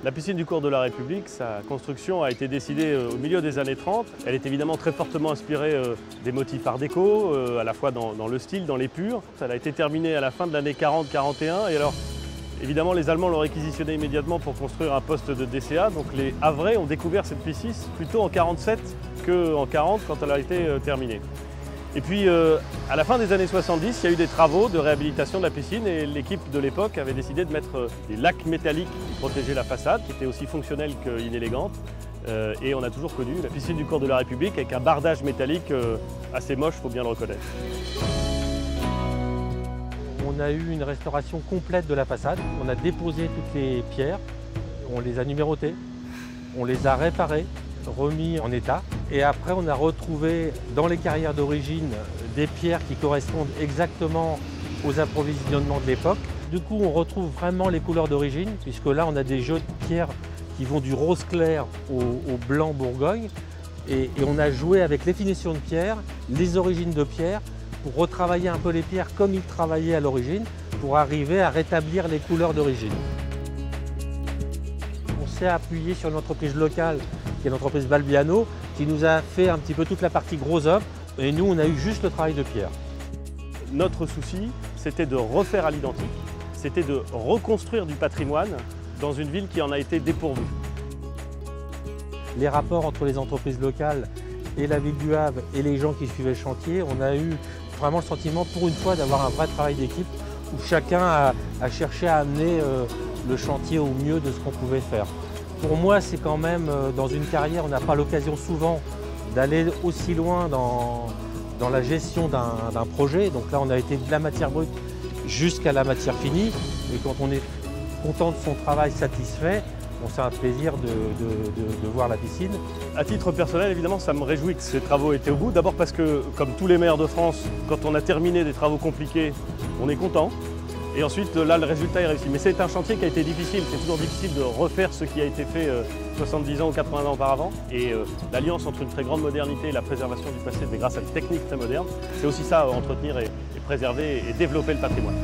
La piscine du cours de la République, sa construction a été décidée au milieu des années 30. Elle est évidemment très fortement inspirée des motifs art déco, à la fois dans le style, dans l'épure. Elle a été terminée à la fin de l'année 40-41 et alors évidemment les Allemands l'ont réquisitionnée immédiatement pour construire un poste de DCA. Donc les Havrais ont découvert cette piscine plutôt en 47 qu'en 40 quand elle a été terminée. Et puis à la fin des années 70, il y a eu des travaux de réhabilitation de la piscine et l'équipe de l'époque avait décidé de mettre des lacs métalliques qui protégeaient la façade, qui étaient aussi fonctionnelles qu'inélégantes. Et on a toujours connu la piscine du cours de la République avec un bardage métallique assez moche, il faut bien le reconnaître. On a eu une restauration complète de la façade. On a déposé toutes les pierres, on les a numérotées, on les a réparées, remis en état. Et après, on a retrouvé dans les carrières d'origine des pierres qui correspondent exactement aux approvisionnements de l'époque. Du coup, on retrouve vraiment les couleurs d'origine, puisque là, on a des jeux de pierres qui vont du rose clair au blanc Bourgogne. Et on a joué avec les finitions de pierre, les origines de pierre, pour retravailler un peu les pierres comme ils travaillaient à l'origine, pour arriver à rétablir les couleurs d'origine. On s'est appuyé sur une entreprise locale, qui est l'entreprise Balbiano, qui nous a fait un petit peu toute la partie gros œuvre, et nous on a eu juste le travail de pierre. Notre souci, c'était de refaire à l'identique, c'était de reconstruire du patrimoine dans une ville qui en a été dépourvue. Les rapports entre les entreprises locales et la ville du Havre et les gens qui suivaient le chantier, on a eu vraiment le sentiment pour une fois d'avoir un vrai travail d'équipe où chacun a cherché à amener le chantier au mieux de ce qu'on pouvait faire. Pour moi, c'est quand même, dans une carrière, on n'a pas l'occasion souvent d'aller aussi loin dans la gestion d'un projet. Donc là, on a été de la matière brute jusqu'à la matière finie. Et quand on est content de son travail satisfait, c'est un plaisir de voir la piscine. À titre personnel, évidemment, ça me réjouit que ces travaux étaient au bout. D'abord parce que, comme tous les maires de France, quand on a terminé des travaux compliqués, on est content. Et ensuite, là, le résultat est réussi. Mais c'est un chantier qui a été difficile. C'est toujours difficile de refaire ce qui a été fait 70 ans ou 80 ans auparavant. Et l'alliance entre une très grande modernité et la préservation du passé, mais grâce à une technique très moderne, c'est aussi ça, entretenir et préserver et développer le patrimoine.